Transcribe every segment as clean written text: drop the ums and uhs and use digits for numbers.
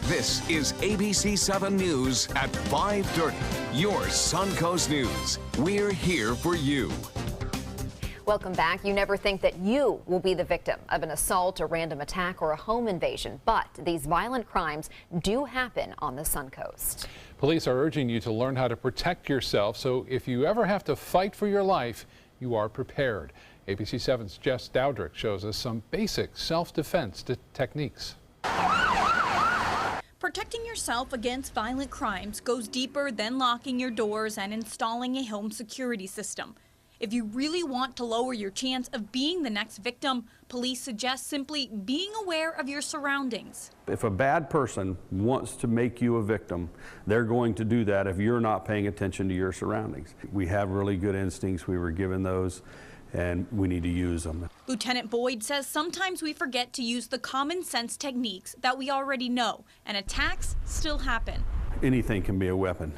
This is ABC7 News at 5:30. Your Suncoast News. We're here for you. Welcome back. You never think that you will be the victim of an assault, a random attack, or a home invasion, but these violent crimes do happen on the Suncoast. Police are urging you to learn how to protect yourself, so if you ever have to fight for your life, you are prepared. ABC7's Jess Dowdrick shows us some basic self-defense techniques. Protecting yourself against violent crimes goes deeper than locking your doors and installing a home security system. If you really want to lower your chance of being the next victim, police suggest simply being aware of your surroundings. If a bad person wants to make you a victim, they're going to do that if you're not paying attention to your surroundings. We have really good instincts. We were given those, and we need to use them. Lieutenant Boyd says sometimes we forget to use the common sense techniques that we already know, and attacks still happen. Anything can be a weapon.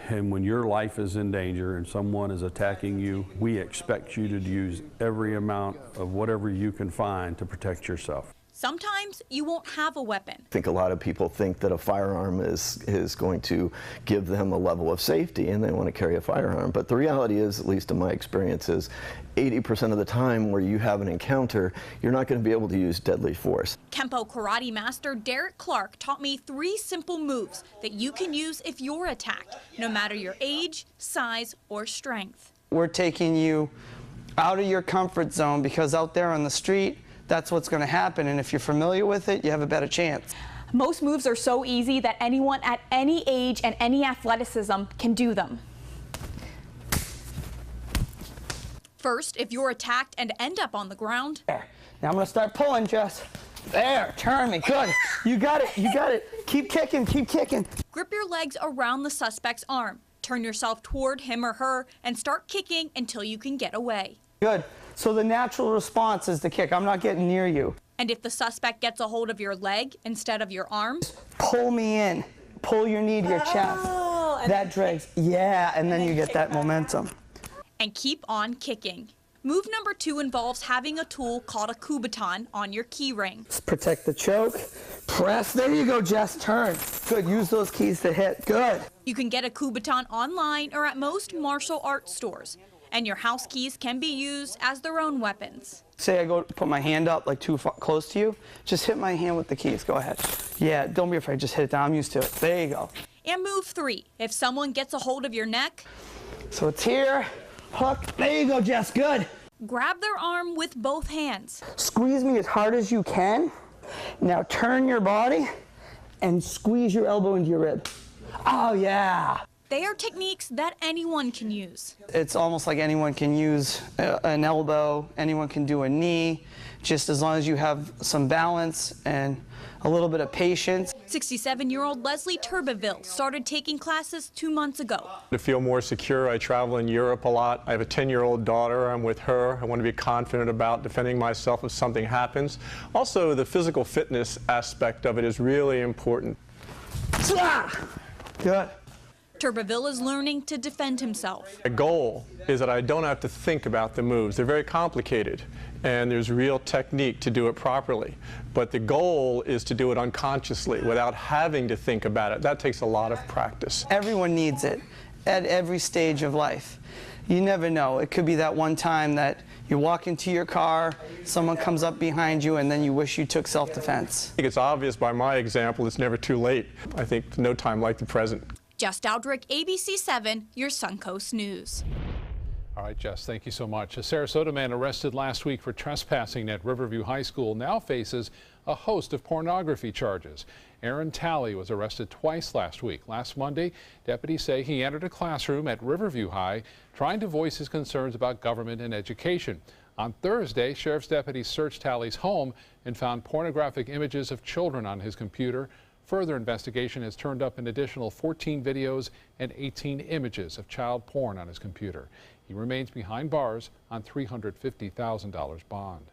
And when your life is in danger and someone is attacking you, we expect you to use every amount of whatever you can find to protect yourself. Sometimes you won't have a weapon. I think a lot of people think that a firearm is going to give them a level of safety and they want to carry a firearm. But the reality is, at least in my experience, is 80% of the time where you have an encounter, you're not going to be able to use deadly force. Kempo karate master Derek Clark taught me 3 simple moves that you can use if you're attacked, no matter your age, size, or strength. We're taking you out of your comfort zone because out there on the street, that's what's going to happen, and if you're familiar with it, you have a better chance. Most moves are so easy that anyone at any age and any athleticism can do them. First, if you're attacked and end up on the ground. There. Now I'm going to start pulling, Jess. There, turn me, good. You got it, you got it. Keep kicking, keep kicking. Grip your legs around the suspect's arm. Turn yourself toward him or her and start kicking until you can get away. Good. So the natural response is to kick. I'm not getting near you. And if the suspect gets a hold of your leg instead of your arm, pull me in. Pull your knee to your chest. That drags. Yeah, and then you get that momentum. And keep on kicking. Move number 2 involves having a tool called a kubaton on your key ring. Let's protect the choke. Press. There you go, Jess. Turn. Good. Use those keys to hit. Good. You can get a kubaton online or at most martial arts stores. And your house keys can be used as their own weapons. Say I go put my hand up like too close to you, just hit my hand with the keys. Go ahead. Yeah, don't be afraid. Just hit it down. I'm used to it. There you go. And move 3. If someone gets a hold of your neck. So it's here. Hook. There you go, Jess. Good. Grab their arm with both hands. Squeeze me as hard as you can. Now turn your body and squeeze your elbow into your rib. Oh, yeah. They are techniques that anyone can use. It's almost like anyone can use an elbow, anyone can do a knee, just as long as you have some balance and a little bit of patience. 67-year-old Leslie Turbeville started taking classes 2 months ago. To feel more secure, I travel in Europe a lot. I have a 10-year-old daughter. I'm with her. I want to be confident about defending myself if something happens. Also, the physical fitness aspect of it is really important. Good. Turbeville is learning to defend himself. The goal is that I don't have to think about the moves. They're very complicated, and there's real technique to do it properly. But the goal is to do it unconsciously without having to think about it. That takes a lot of practice. Everyone needs it at every stage of life. You never know. It could be that one time that you walk into your car, someone comes up behind you, and then you wish you took self-defense. I think it's obvious by my example, it's never too late. I think no time like the present. Jess Dowdrick, ABC7, your Suncoast News. All right, Jess, thank you so much. A Sarasota man arrested last week for trespassing at Riverview High School now faces a host of pornography charges. Aaron Talley was arrested twice last week. Last Monday, deputies say he entered a classroom at Riverview High trying to voice his concerns about government and education. On Thursday, sheriff's deputies searched Talley's home and found pornographic images of children on his computer. Further investigation has turned up an additional 14 videos and 18 images of child porn on his computer. He remains behind bars on $350,000 bond.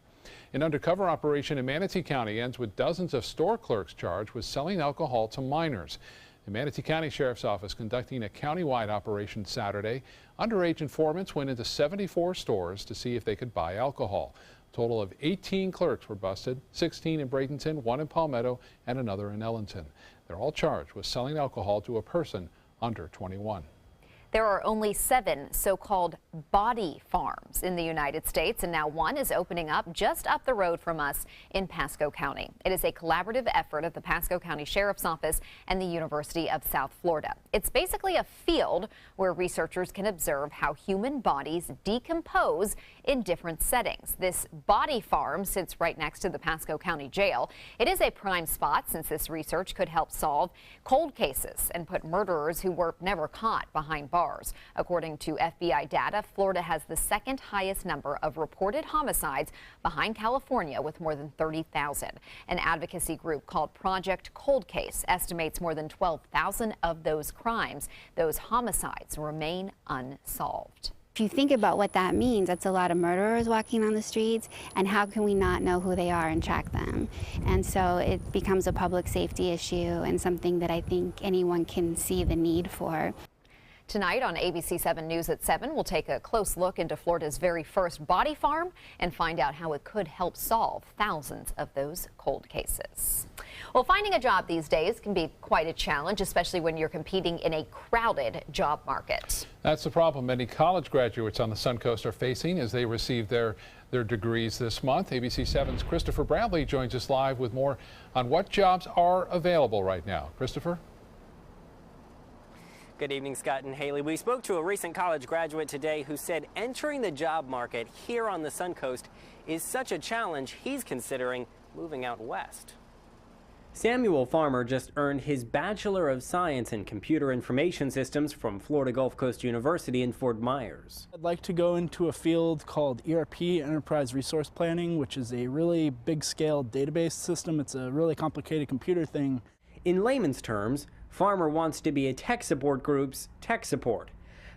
An undercover operation in Manatee County ends with dozens of store clerks charged with selling alcohol to minors. The Manatee County Sheriff's Office conducting a countywide operation Saturday. Underage informants went into 74 stores to see if they could buy alcohol. A total of 18 clerks were busted, 16 in Bradenton, 1 in Palmetto, and another in Ellenton. They're all charged with selling alcohol to a person under 21. There are only 7 so-called body farms in the United States, and now one is opening up just up the road from us in Pasco County. It is a collaborative effort of the Pasco County Sheriff's Office and the University of South Florida. It's basically a field where researchers can observe how human bodies decompose in different settings. This body farm sits right next to the Pasco County Jail. It is a prime spot since this research could help solve cold cases and put murderers who were never caught behind bars. According to FBI data, Florida has the second highest number of reported homicides behind California with more than 30,000. An advocacy group called Project Cold Case estimates more than 12,000 of those crimes, those homicides, remain unsolved. If you think about what that means, that's a lot of murderers walking on the streets, and how can we not know who they are and track them? And so it becomes a public safety issue and something that I think anyone can see the need for. Tonight on ABC7 News at 7, we'll take a close look into Florida's very first body farm and find out how it could help solve thousands of those cold cases. Well, finding a job these days can be quite a challenge, especially when you're competing in a crowded job market. That's the problem many college graduates on the Suncoast are facing as they receive their degrees this month. ABC7's Christopher Bradley joins us live with more on what jobs are available right now. Christopher? Good evening, Scott and Haley. We spoke to a recent college graduate today who said entering the job market here on the Suncoast is such a challenge he's considering moving out west. Samuel Farmer just earned his Bachelor of Science in Computer Information Systems from Florida Gulf Coast University in Fort Myers. I'd like to go into a field called ERP, Enterprise Resource Planning, which is a really big-scale database system. It's a really complicated computer thing. In layman's terms, Farmer wants to be a tech support group's tech support.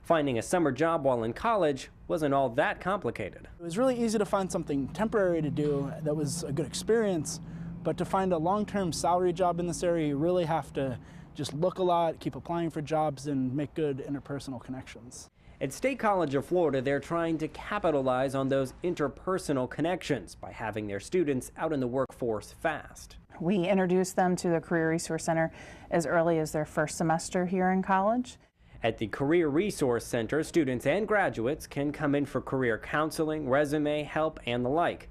Finding a summer job while in college wasn't all that complicated. It was really easy to find something temporary to do that was a good experience, but to find a long-term salary job in this area, you really have to just look a lot, keep applying for jobs, and make good interpersonal connections. At State College of Florida, they're trying to capitalize on those interpersonal connections by having their students out in the workforce fast. We introduce them to the Career Resource Center as early as their first semester here in college. At the Career Resource Center, students and graduates can come in for career counseling, resume help, and the like.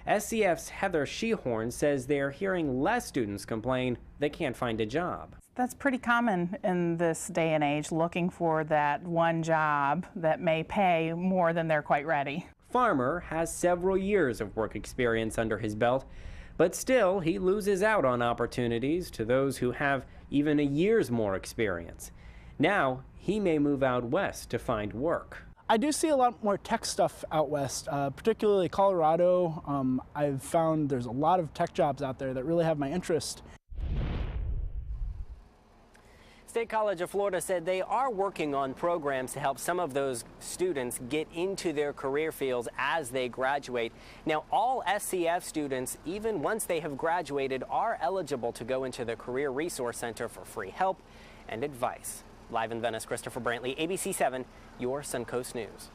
SCF's Heather Shehorn says they're hearing less students complain they can't find a job. That's pretty common in this day and age, looking for that one job that may pay more than they're quite ready. Farmer has several years of work experience under his belt, but still he loses out on opportunities to those who have even a year's more experience. Now he may move out west to find work. I do see a lot more tech stuff out west, particularly Colorado. I've found there's a lot of tech jobs out there that really have my interest. State College of Florida said they are working on programs to help some of those students get into their career fields as they graduate. Now, all SCF students, even once they have graduated, are eligible to go into the Career Resource Center for free help and advice. Live in Venice, Christopher Brantley, ABC7, your Suncoast News.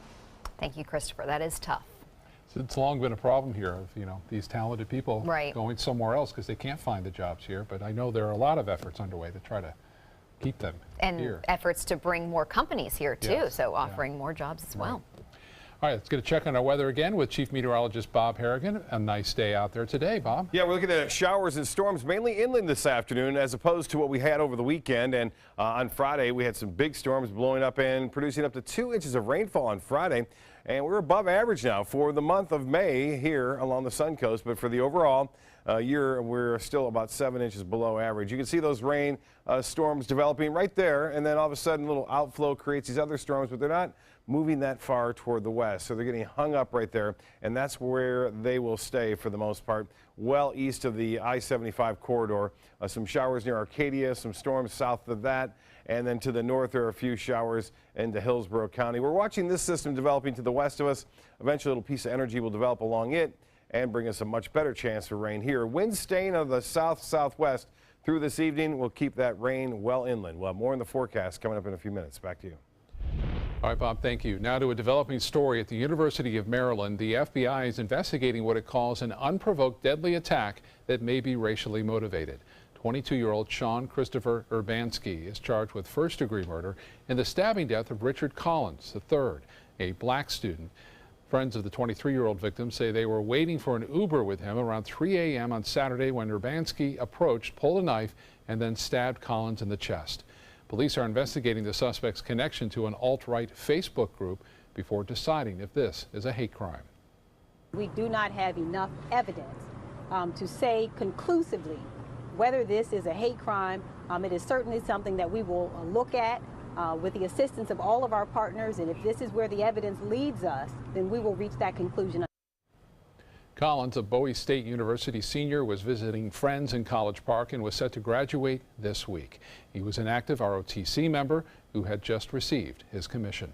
Thank you, Christopher. That is tough. So it's long been a problem here of, these talented people going somewhere else because they can't find the jobs here. But I know there are a lot of efforts underway to try to keep them here. Efforts to bring more companies here, too, so offering more jobs as well. All right, let's get a check on our weather again with Chief Meteorologist Bob Harrigan. A nice day out there today, Bob. Yeah, we're looking at showers and storms mainly inland this afternoon as opposed to what we had over the weekend. And on Friday, we had some big storms blowing up and producing up to 2 inches of rainfall on Friday. And we're above average now for the month of May here along the Suncoast. But for the overall year, we're still about 7 inches below average. You can see those rain storms developing right there. And then all of a sudden, a little outflow creates these other storms, but they're not moving that far toward the west. So they're getting hung up right there. And that's where they will stay for the most part, well east of the I-75 corridor. Some showers near Arcadia, some storms south of that. And then to the north, there are a few showers into Hillsborough County. We're watching this system developing to the west of us. Eventually, a little piece of energy will develop along it and bring us a much better chance for rain here. Winds staying out of the south-southwest through this evening. We'll keep that rain well inland. We'll have more in the forecast coming up in a few minutes. Back to you. All right, Bob, thank you. Now to a developing story at the University of Maryland. The FBI is investigating what it calls an unprovoked deadly attack that may be racially motivated. 22-year-old Sean Christopher Urbanski is charged with first-degree murder in the stabbing death of Richard Collins III, a black student. Friends of the 23-year-old victim say they were waiting for an Uber with him around 3 a.m. on Saturday when Urbanski approached, pulled a knife, and then stabbed Collins in the chest. Police are investigating the suspect's connection to an alt-right Facebook group before deciding if this is a hate crime. We do not have enough evidence to say conclusively whether this is a hate crime. It is certainly something that we will look at with the assistance of all of our partners, and if this is where the evidence leads us, then we will reach that conclusion. Collins, a Bowie State University senior, was visiting friends in College Park and was set to graduate this week. He was an active ROTC member who had just received his commission.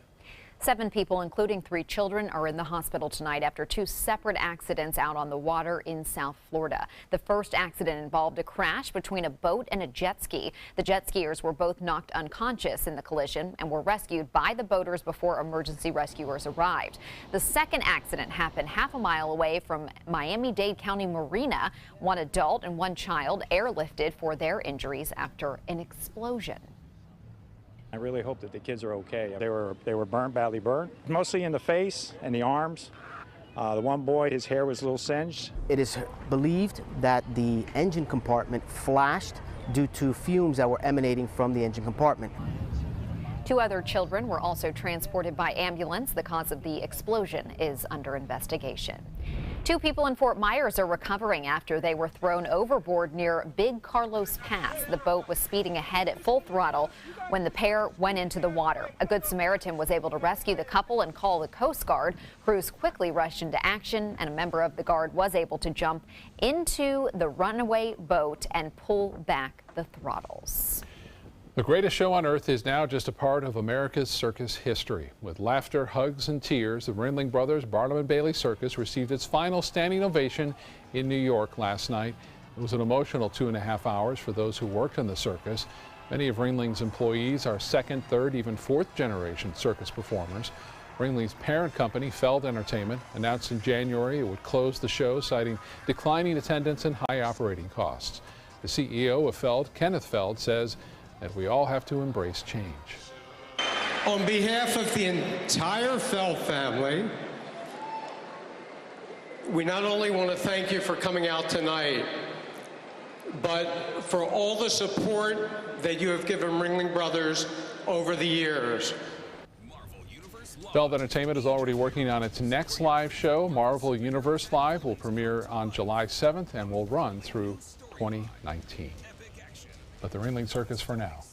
7 people, including 3 children, are in the hospital tonight after 2 separate accidents out on the water in South Florida. The first accident involved a crash between a boat and a jet ski. The jet skiers were both knocked unconscious in the collision and were rescued by the boaters before emergency rescuers arrived. The second accident happened half a mile away from Miami-Dade County Marina. 1 adult and 1 child airlifted for their injuries after an explosion. I really hope that the kids are okay. They were burnt, badly burnt, mostly in the face and the arms. The one boy, his hair was a little singed. It is believed that the engine compartment flashed due to fumes that were emanating from the engine compartment. 2 other children were also transported by ambulance. The cause of the explosion is under investigation. 2 people in Fort Myers are recovering after they were thrown overboard near Big Carlos Pass. The boat was speeding ahead at full throttle when the pair went into the water. A Good Samaritan was able to rescue the couple and call the Coast Guard. Crews quickly rushed into action, and a member of the Guard was able to jump into the runaway boat and pull back the throttles. The greatest show on earth is now just a part of America's circus history. With laughter, hugs, and tears, the Ringling Brothers Barnum and Bailey Circus received its final standing ovation in New York last night. It was an emotional 2.5 hours for those who worked in the circus. Many of Ringling's employees are 2nd, 3rd, even 4th generation circus performers. Ringling's parent company, Feld Entertainment, announced in January it would close the show, citing declining attendance and high operating costs. The CEO of Feld, Kenneth Feld, says that we all have to embrace change. On behalf of the entire Feld family, we not only want to thank you for coming out tonight, but for all the support that you have given Ringling Brothers over the years. Feld Entertainment is already working on its next live show. Marvel Universe Live will premiere on July 7th and will run through 2019. But the Ringling Circus for now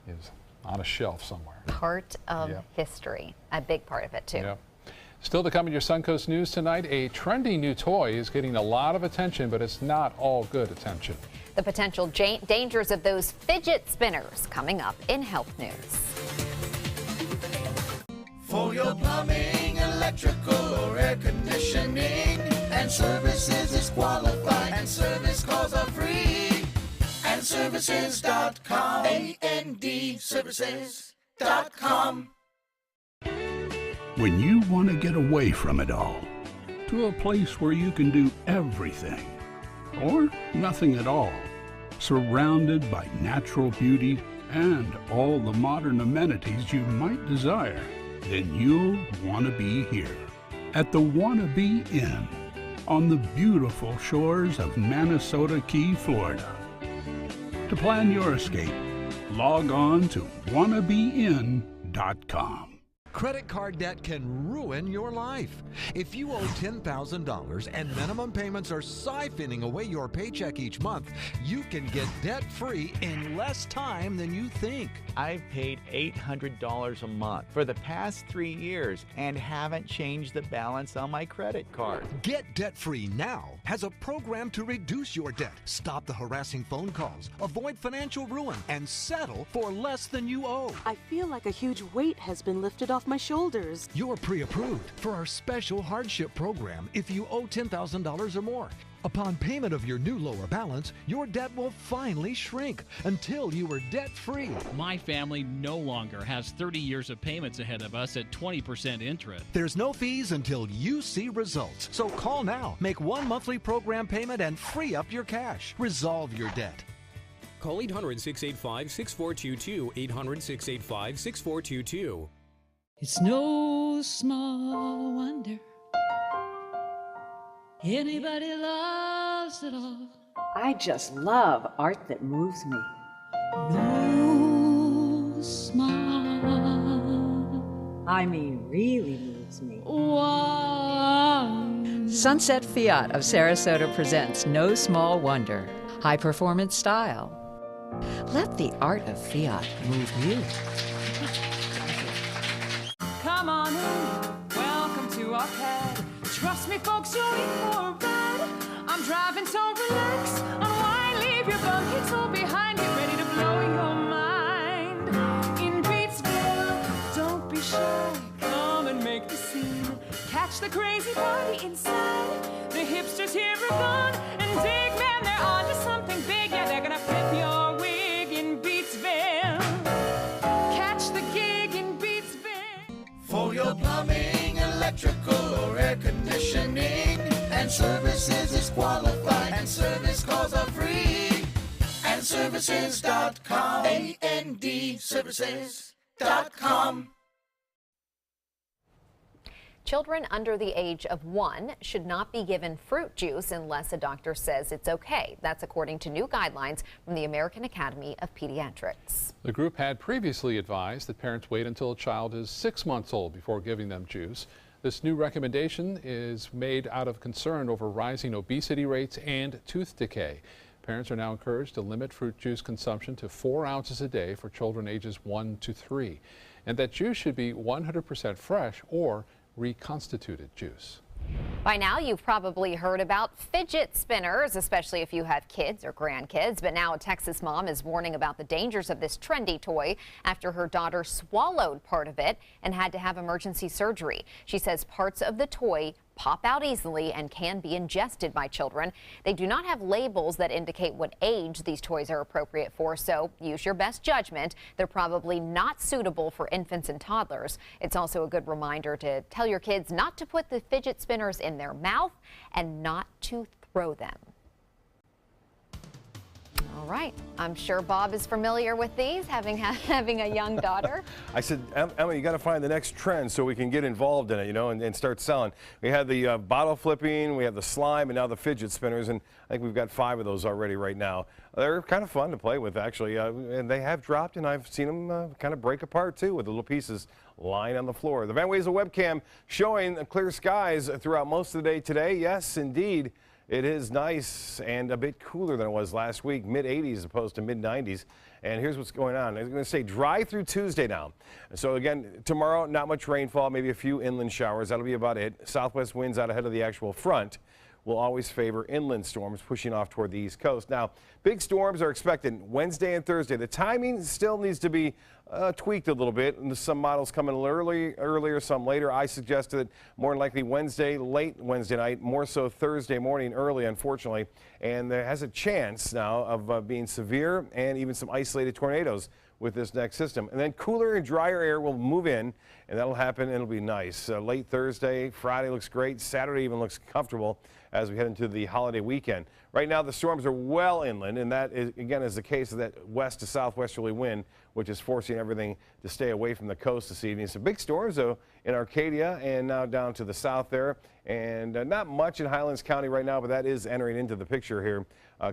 is on a shelf somewhere. Part of history, a big part of it too. Yep. Still to come in your Suncoast News tonight, a trendy new toy is getting a lot of attention, but it's not all good attention. The potential dangers of those fidget spinners coming up in Health News. For your plumbing, electrical, or air conditioning, and services is qualified, and service calls are free. And services.com, AND services.com. When you want to get away from it all, to a place where you can do everything, or nothing at all, surrounded by natural beauty and all the modern amenities you might desire, then you'll want to be here at the Wannabe Inn on the beautiful shores of Manasota Key, Florida. To plan your escape, log on to wannabeinn.com. Credit card debt can ruin your life. If you owe $10,000 and minimum payments are siphoning away your paycheck each month, you can get debt-free in less time than you think. I've paid $800 a month for the past 3 years and haven't changed the balance on my credit card. Get debt-free now has a program to reduce your debt, stop the harassing phone calls, avoid financial ruin, and settle for less than you owe. I feel like a huge weight has been lifted off my shoulders. You're pre-approved for our special hardship program if you owe $10,000 or more. Upon payment of your new lower balance, your debt will finally shrink until you are debt-free. My family no longer has 30 years of payments ahead of us at 20% interest. There's no fees until you see results. So call now, make one monthly program payment, and free up your cash. Resolve your debt. Call 800-685-6422, 800-685-6422. It's no small wonder anybody loves it all. I just love art that moves me. No small, I mean, really moves me. one. Sunset Fiat of Sarasota presents No Small Wonder. High performance style. Let the art of Fiat move you. Come on in, welcome to our pad. Trust me, folks, you're in for a ride. I'm driving, so relax. Unwind, leave your bum kicks all behind. Get ready to blow your mind. In Beatsville, don't be shy. Come and make the scene. Catch the crazy party inside. The hipsters here are gone and dig, man, they're on to something big. Yeah, they're gonna flip your wig in Beatsville. Catch the gig in Beatsville. For your plumbing, electrical, or air conditioning, and services is qualified, and service calls are free. And services.com, AND services.com. Children under the age of 1 should not be given fruit juice unless a doctor says it's okay. That's according to new guidelines from the American Academy of Pediatrics. The group had previously advised that parents wait until a child is 6 months old before giving them juice. This new recommendation is made out of concern over rising obesity rates and tooth decay. Parents are now encouraged to limit fruit juice consumption to 4 ounces a day for children ages 1 to 3, and that juice should be 100% fresh or reconstituted juice. By now, you've probably heard about fidget spinners, especially if you have kids or grandkids. But now a Texas mom is warning about the dangers of this trendy toy after her daughter swallowed part of it and had to have emergency surgery. She says parts of the toy pop out easily and can be ingested by children. They do not have labels that indicate what age these toys are appropriate for, so use your best judgment. They're probably not suitable for infants and toddlers. It's also a good reminder to tell your kids not to put the fidget spinners in their mouth and not to throw them. All right, I'm sure Bob is familiar with these, having a young daughter. I said, Emma, you got to find the next trend so we can get involved in it, you know, and start selling. We had the bottle flipping, we have the slime, and now the fidget spinners, and I think we've got 5 of those already right now. They're kind of fun to play with, actually, and they have dropped, and I've seen them kind of break apart, too, with the little pieces lying on the floor. The Van Wezel webcam showing clear skies throughout most of the day today. Yes, indeed. It is nice and a bit cooler than it was last week, mid-80s as opposed to mid-90s. And here's what's going on. I'm going to say dry through Tuesday now. So again, tomorrow, not much rainfall, maybe a few inland showers. That'll be about it. Southwest winds out ahead of the actual front will always favor inland storms pushing off toward the East Coast. Now, big storms are expected Wednesday and Thursday. The timing still needs to be tweaked a little bit, and some models come in a little earlier, some later. I suggested that more than likely Wednesday, late Wednesday night, more so Thursday morning early, unfortunately. And there has a chance now of being severe and even some isolated tornadoes with this next system. And then cooler and drier air will move in, and that'll happen, and it'll be nice. Late Thursday, Friday looks great. Saturday even looks comfortable as we head into the holiday weekend. Right now, the storms are well inland, and that, again, is the case of that west to southwesterly wind, which is forcing everything to stay away from the coast this evening. Some big storms, though, in Arcadia and now down to the south there. And not much in Highlands County right now, but that is entering into the picture here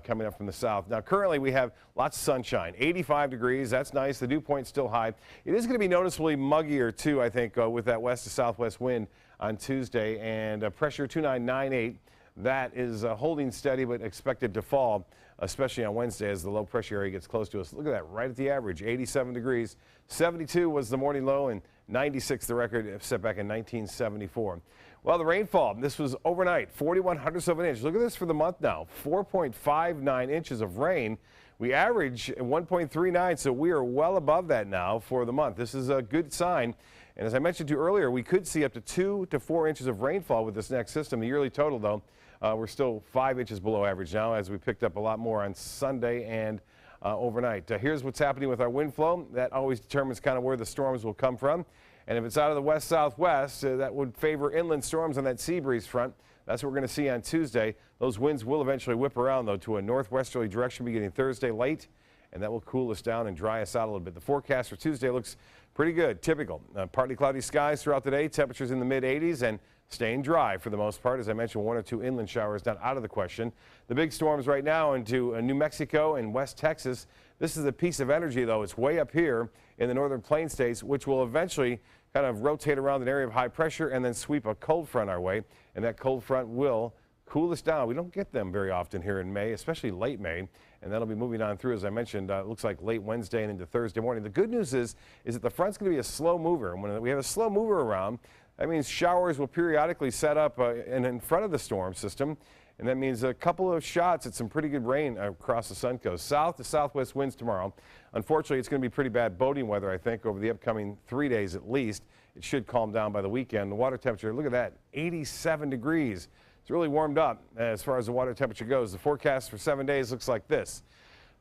coming up from the south. Now, currently, we have lots of sunshine, 85 degrees. That's nice. The dew point's still high. It is going to be noticeably muggier, too, I think, with that west to southwest wind on Tuesday. And pressure 2998. That is holding steady, but expected to fall, especially on Wednesday as the low pressure area gets close to us. Look at that, right at the average, 87 degrees. 72 was the morning low, and 96 the record set back in 1974. Well, the rainfall, this was overnight, 41/100ths of an inch. Look at this for the month now, 4.59 inches of rain. We average 1.39, so we are well above that now for the month. This is a good sign. And as I mentioned to you earlier, we could see up to 2 to 4 inches of rainfall with this next system. The yearly total, though, we're still 5 inches below average now, as we picked up a lot more on Sunday and overnight. Here's what's happening with our wind flow. That always determines kind of where the storms will come from. And if it's out of the west-southwest, that would favor inland storms on that sea breeze front. That's what we're going to see on Tuesday. Those winds will eventually whip around, though, to a northwesterly direction beginning Thursday late and that will cool us down and dry us out a little bit. The forecast for Tuesday looks pretty good, typical. Partly cloudy skies throughout the day, temperatures in the mid-80s and staying dry for the most part. As I mentioned, 1 or 2 inland showers not out of the question. The big storms right now into New Mexico and West Texas. This is a piece of energy, though. It's way up here in the northern plain states, which will eventually kind of rotate around an area of high pressure and then sweep a cold front our way. And that cold front will cool us down. We don't get them very often here in May, especially late May. And that'll be moving on through, as I mentioned, it looks like late Wednesday and into Thursday morning. The good news is that the front's going to be a slow mover. And when we have a slow mover around, that means showers will periodically set up in front of the storm system. And that means a couple of shots at some pretty good rain across the sun coast. South to southwest winds tomorrow. Unfortunately, it's going to be pretty bad boating weather, I think, over the upcoming 3 days at least. It should calm down by the weekend. The water temperature, look at that, 87 degrees. It's really warmed up as far as the water temperature goes. The forecast for 7 days looks like this.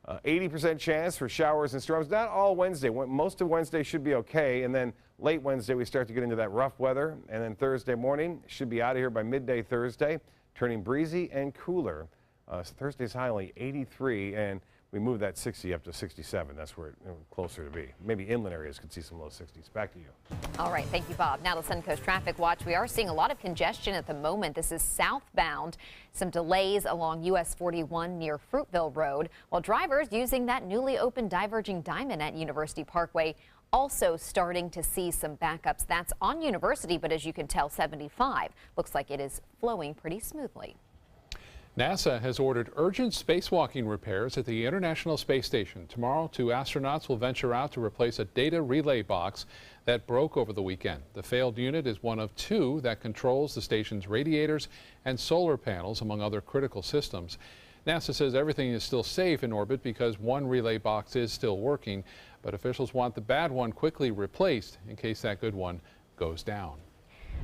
80% chance for showers and storms. Not all Wednesday. Most of Wednesday should be okay. And then late Wednesday, we start to get into that rough weather. And then Thursday morning, should be out of here by midday Thursday, turning breezy and cooler. So Thursday's high only 83, and we move that 60 up to 67. That's where it's closer to be. Maybe inland areas could see some low 60s. Back to you. All right. Thank you, Bob. Now the Suncoast Traffic Watch. We are seeing a lot of congestion at the moment. This is southbound. Some delays along US 41 near Fruitville Road, while drivers using that newly opened diverging diamond at University Parkway also starting to see some backups. That's on University, but as you can tell, 75 looks like it is flowing pretty smoothly. NASA has ordered urgent spacewalking repairs at the International Space Station. Tomorrow, 2 astronauts will venture out to replace a data relay box that broke over the weekend. The failed unit is one of 2 that controls the station's radiators and solar panels, among other critical systems. NASA says everything is still safe in orbit because one relay box is still working, but officials want the bad one quickly replaced in case that good one goes down.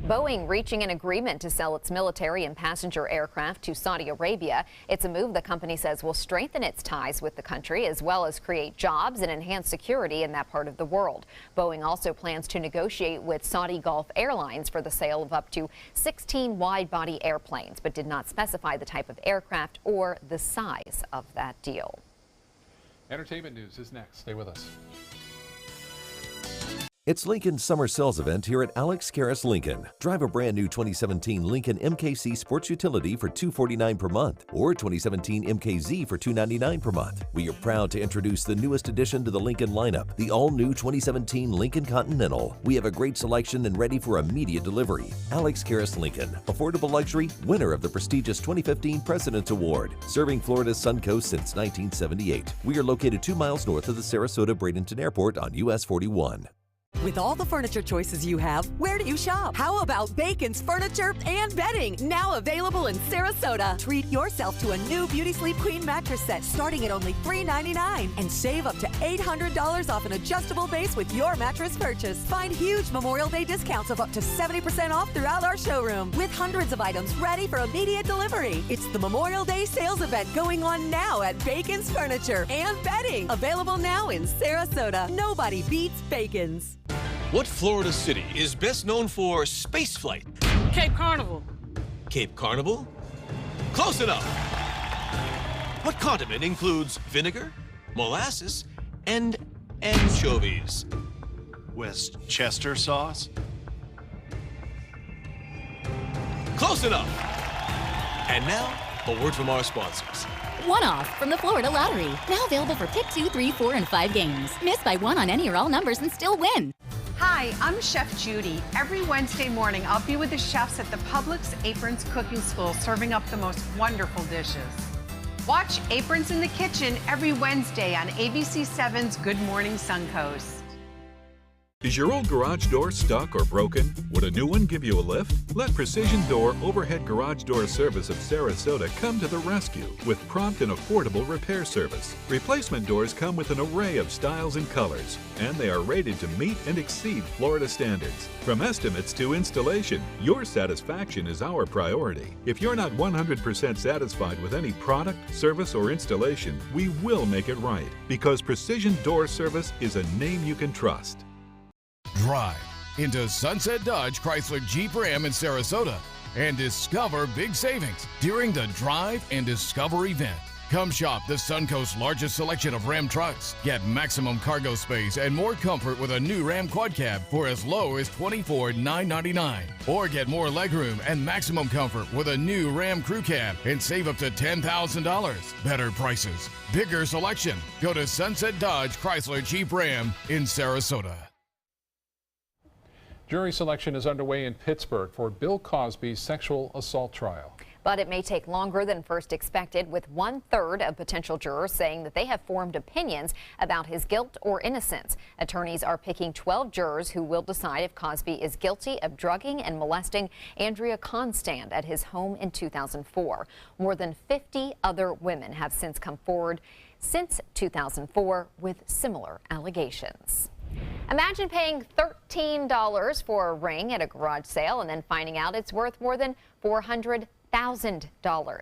Boeing reaching an agreement to sell its military and passenger aircraft to Saudi Arabia. It's a move the company says will strengthen its ties with the country as well as create jobs and enhance security in that part of the world. Boeing also plans to negotiate with Saudi Gulf Airlines for the sale of up to 16 wide-body airplanes, but did not specify the type of aircraft or the size of that deal. Entertainment news is next. Stay with us. It's Lincoln's summer sales event here at Alex Karras Lincoln. Drive a brand new 2017 Lincoln MKC Sports Utility for $249 per month or 2017 MKZ for $299 per month. We are proud to introduce the newest addition to the Lincoln lineup, the all-new 2017 Lincoln Continental. We have a great selection and ready for immediate delivery. Alex Karras Lincoln, affordable luxury, winner of the prestigious 2015 President's Award, serving Florida's Suncoast since 1978. We are located 2 miles north of the Sarasota-Bradenton Airport on US 41. With all the furniture choices you have, where do you shop? How about Bacon's Furniture and Bedding, now available in Sarasota? Treat yourself to a new Beauty Sleep Queen mattress set starting at only $399 and save up to $800 off an adjustable base with your mattress purchase. Find huge Memorial Day discounts of up to 70% off throughout our showroom with hundreds of items ready for immediate delivery. It's the Memorial Day sales event going on now at Bacon's Furniture and Bedding, available now in Sarasota. Nobody beats Bacon's. What Florida city is best known for spaceflight? Cape Carnival. Cape Carnival? Close enough. What condiment includes vinegar, molasses, and anchovies? Westchester sauce? Close enough. And now, a word from our sponsors. One-off from the Florida Lottery. Now available for pick 2, 3, 4, and 5 games. Miss by 1 on any or all numbers and still win. Hi, I'm Chef Judy. Every Wednesday morning, I'll be with the chefs at the Publix Aprons Cooking School serving up the most wonderful dishes. Watch Aprons in the Kitchen every Wednesday on ABC7's Good Morning Suncoast. Is your old garage door stuck or broken? Would a new one give you a lift? Let Precision Door Overhead Garage Door Service of Sarasota come to the rescue with prompt and affordable repair service. Replacement doors come with an array of styles and colors, and they are rated to meet and exceed Florida standards. From estimates to installation, your satisfaction is our priority. If you're not 100% satisfied with any product, service, or installation, we will make it right, because Precision Door Service is a name you can trust. Drive into Sunset Dodge Chrysler Jeep Ram in Sarasota and discover big savings during the Drive and Discover event. Come shop the Suncoast's largest selection of Ram trucks. Get maximum cargo space and more comfort with a new Ram Quad Cab for as low as $24,999. Or get more legroom and maximum comfort with a new Ram Crew Cab and save up to $10,000. Better prices, bigger selection. Go to Sunset Dodge Chrysler Jeep Ram in Sarasota. Jury selection is underway in Pittsburgh for Bill Cosby's sexual assault trial. But it may take longer than first expected, with 1/3 of potential jurors saying that they have formed opinions about his guilt or innocence. Attorneys are picking 12 jurors who will decide if Cosby is guilty of drugging and molesting Andrea Constand at his home in 2004. More than 50 other women have since come forward since 2004 with similar allegations. Imagine paying $13 for a ring at a garage sale and then finding out it's worth more than $400,000.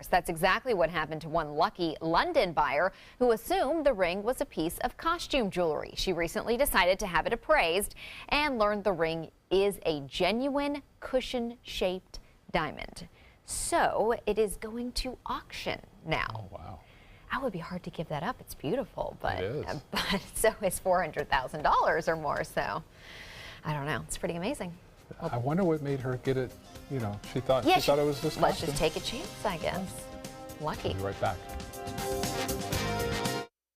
That's exactly what happened to one lucky London buyer who assumed the ring was a piece of costume jewelry. She recently decided to have it appraised and learned the ring is a genuine cushion-shaped diamond. So it is going to auction now. Oh, wow. That would be hard to give that up. It's beautiful, but so is $400,000 or more. So I don't know. It's pretty amazing. I wonder what made her get it. You know, she thought it was this. Let's just take a chance, I guess. Lucky. We'll be right back.